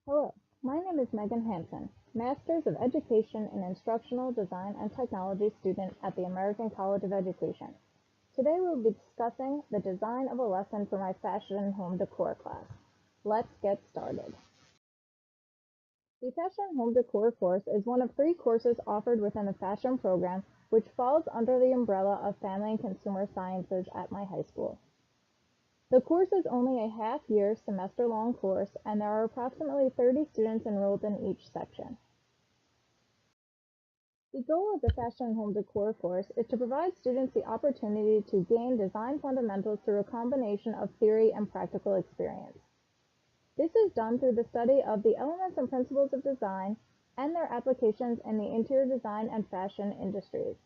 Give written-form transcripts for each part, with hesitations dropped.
Hello, my name is Megan Hansen, Masters of Education in Instructional Design and Technology student at the American College of Education. Today we will be discussing the design of a lesson for my Fashion and Home Decor class. Let's get started. The Fashion and Home Decor course is one of 3 courses offered within the fashion program, which falls under the umbrella of Family and Consumer Sciences at my high school. The course is only a half-year, semester-long course, and there are approximately 30 students enrolled in each section. The goal of the Fashion and Home Decor course is to provide students the opportunity to gain design fundamentals through a combination of theory and practical experience. This is done through the study of the elements and principles of design and their applications in the interior design and fashion industries.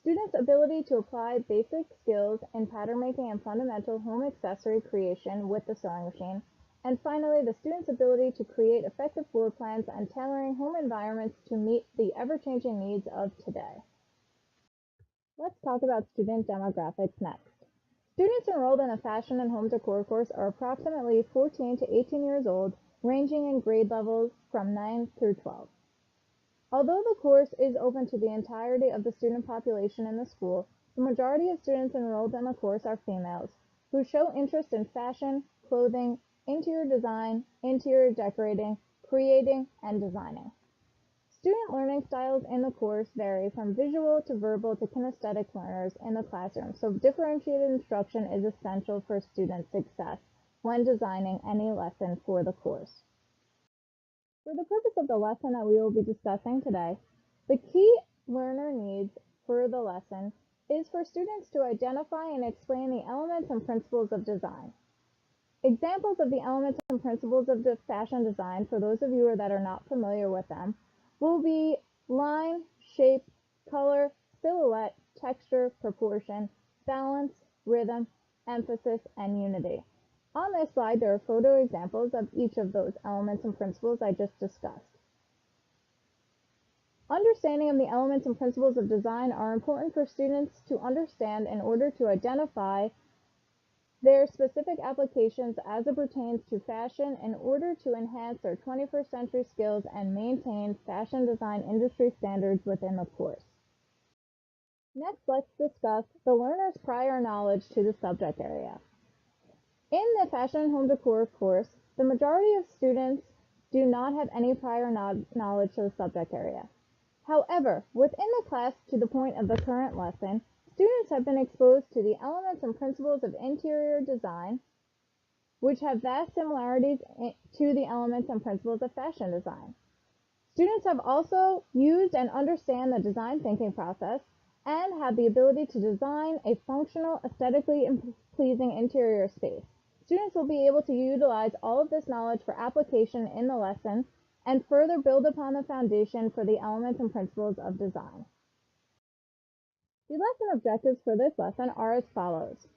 Students' ability to apply basic skills in pattern making and fundamental home accessory creation with the sewing machine, and finally, the students' ability to create effective floor plans and tailoring home environments to meet the ever-changing needs of today. Let's talk about student demographics next. Students enrolled in a fashion and home decor course are approximately 14 to 18 years old, ranging in grade levels from 9 through 12. Although the course is open to the entirety of the student population in the school, the majority of students enrolled in the course are females, who show interest in fashion, clothing, interior design, interior decorating, creating, and designing. Student learning styles in the course vary from visual to verbal to kinesthetic learners in the classroom, so differentiated instruction is essential for student success when designing any lesson for the course. For the purpose of the lesson that we will be discussing today, the key learner needs for the lesson is for students to identify and explain the elements and principles of design. Examples of the elements and principles of the fashion design, for those of you that are not familiar with them, will be line, shape, color, silhouette, texture, proportion, balance, rhythm, emphasis, and unity. On this slide, there are photo examples of each of those elements and principles I just discussed. Understanding of the elements and principles of design are important for students to understand in order to identify their specific applications as it pertains to fashion in order to enhance their 21st century skills and maintain fashion design industry standards within the course. Next, let's discuss the learner's prior knowledge to the subject area. In the Fashion and Home Decor course, the majority of students do not have any prior knowledge to the subject area. However, within the class to the point of the current lesson, students have been exposed to the elements and principles of interior design, which have vast similarities to the elements and principles of fashion design. Students have also used and understand the design thinking process and have the ability to design a functional, aesthetically pleasing interior space. Students will be able to utilize all of this knowledge for application in the lesson and further build upon the foundation for the elements and principles of design. The lesson objectives for this lesson are as follows.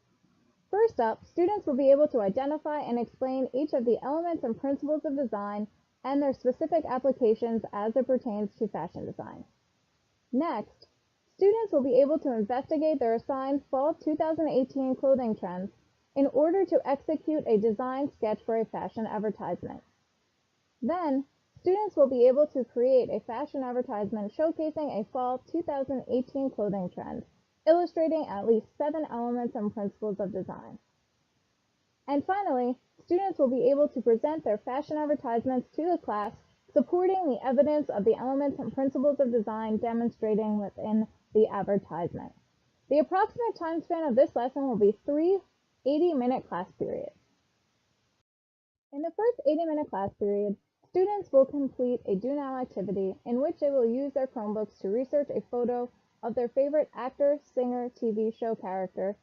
First up, students will be able to identify and explain each of the elements and principles of design and their specific applications as it pertains to fashion design. Next, students will be able to investigate their assigned Fall 2018 clothing trends in order to execute a design sketch for a fashion advertisement. Then, students will be able to create a fashion advertisement showcasing a Fall 2018 clothing trend, illustrating at least 7 elements and principles of design. And finally, students will be able to present their fashion advertisements to the class, supporting the evidence of the elements and principles of design demonstrating within the advertisement. The approximate time span of this lesson will be 3 80-minute class periods. In the first 80-minute class period, students will complete a Do Now activity in which they will use their Chromebooks to research a photo of their favorite actor, singer, TV show character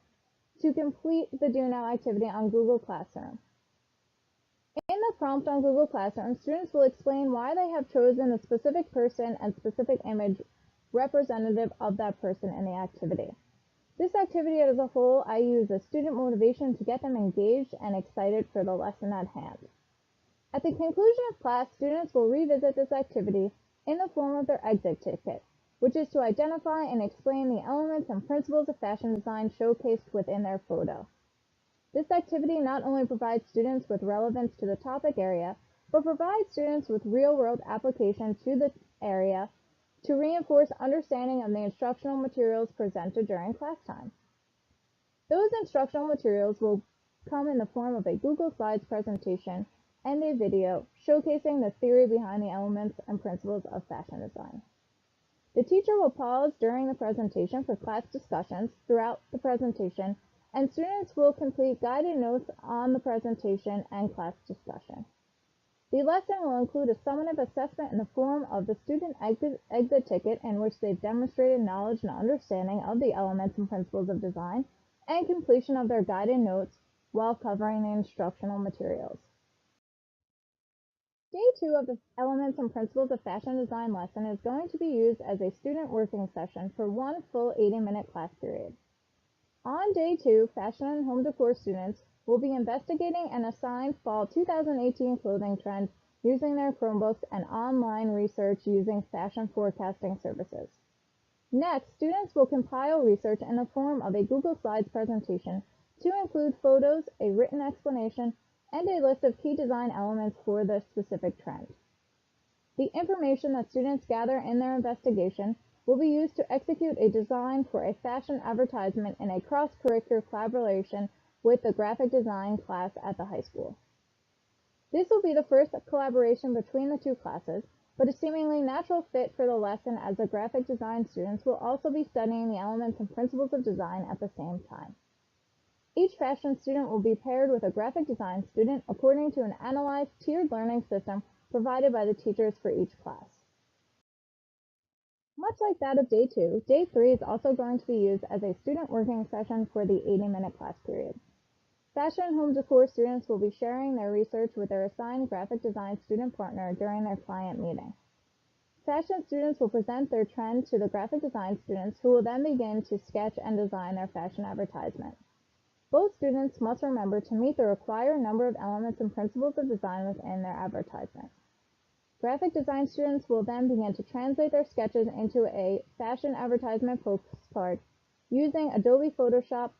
to complete the Do Now activity on Google Classroom. In the prompt on Google Classroom, students will explain why they have chosen a specific person and specific image representative of that person in the activity. This activity as a whole, I use as student motivation to get them engaged and excited for the lesson at hand. At the conclusion of class, students will revisit this activity in the form of their exit ticket, which is to identify and explain the elements and principles of fashion design showcased within their photo. This activity not only provides students with relevance to the topic area, but provide students with real-world application to the area to reinforce understanding of the instructional materials presented during class time. Those instructional materials will come in the form of a Google Slides presentation and a video showcasing the theory behind the elements and principles of fashion design. The teacher will pause during the presentation for class discussions throughout the presentation, and students will complete guided notes on the presentation and class discussion. The lesson will include a summative assessment in the form of the student exit ticket in which they've demonstrated knowledge and understanding of the elements and principles of design, and completion of their guided notes while covering the instructional materials. Day 2 of the Elements and Principles of Fashion Design lesson is going to be used as a student working session for one full 80-minute class period. On Day 2, fashion and home decor students will be investigating and assigned fall 2018 clothing trends using their Chromebooks and online research using fashion forecasting services. Next, students will compile research in the form of a Google Slides presentation to include photos, a written explanation, and a list of key design elements for the specific trend. The information that students gather in their investigation will be used to execute a design for a fashion advertisement in a cross-curricular collaboration with the graphic design class at the high school. This will be the first collaboration between the two classes, but a seemingly natural fit for the lesson as the graphic design students will also be studying the elements and principles of design at the same time. Each fashion student will be paired with a graphic design student according to an analyzed tiered learning system provided by the teachers for each class. Much like that of Day 2, Day 3 is also going to be used as a student working session for the 80-minute class period. Fashion and home decor students will be sharing their research with their assigned graphic design student partner during their client meeting. Fashion students will present their trend to the graphic design students, who will then begin to sketch and design their fashion advertisement. Both students must remember to meet the required number of elements and principles of design within their advertisement. Graphic design students will then begin to translate their sketches into a fashion advertisement postcard using Adobe Photoshop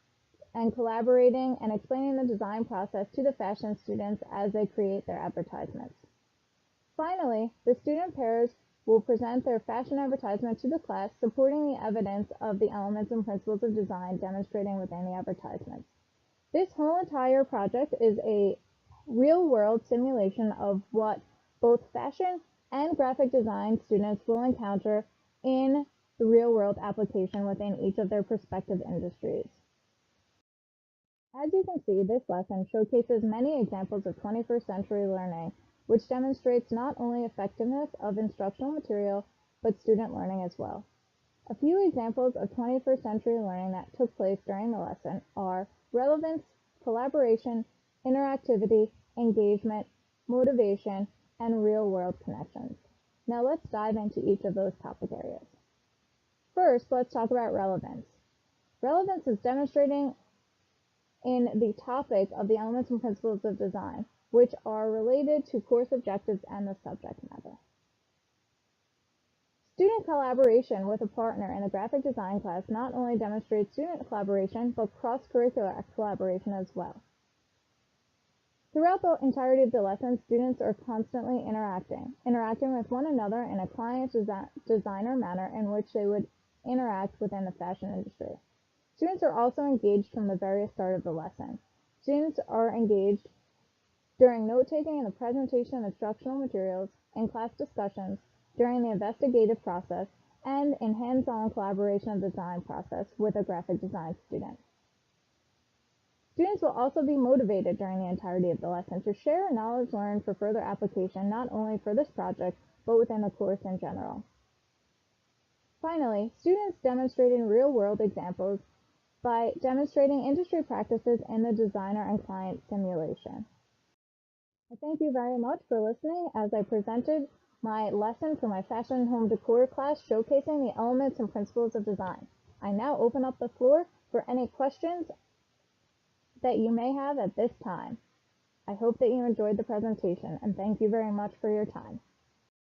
and collaborating and explaining the design process to the fashion students as they create their advertisements. Finally, the student pairs will present their fashion advertisement to the class, supporting the evidence of the elements and principles of design demonstrating within the advertisements. This whole entire project is a real-world simulation of what both fashion and graphic design students will encounter in the real-world application within each of their respective industries. As you can see, this lesson showcases many examples of 21st century learning, which demonstrates not only effectiveness of instructional material, but student learning as well. A few examples of 21st century learning that took place during the lesson are relevance, collaboration, interactivity, engagement, motivation, and real-world connections. Now let's dive into each of those topic areas. First, let's talk about relevance. Relevance is demonstrating in the topic of the elements and principles of design, which are related to course objectives and the subject matter. Student collaboration with a partner in the graphic design class not only demonstrates student collaboration, but cross-curricular collaboration as well. Throughout the entirety of the lesson, students are constantly interacting with one another in a client designer manner in which they would interact within the fashion industry. Students are also engaged from the very start of the lesson. Students are engaged during note-taking and the presentation of instructional materials, in class discussions, during the investigative process, and in hands-on collaboration of the design process with a graphic design student. Students will also be motivated during the entirety of the lesson to share knowledge learned for further application, not only for this project, but within the course in general. Finally, students demonstrated real-world examples by demonstrating industry practices in the designer and client simulation. I thank you very much for listening as I presented my lesson for my fashion and home decor class showcasing the elements and principles of design. I now open up the floor for any questions that you may have at this time. I hope that you enjoyed the presentation, and thank you very much for your time.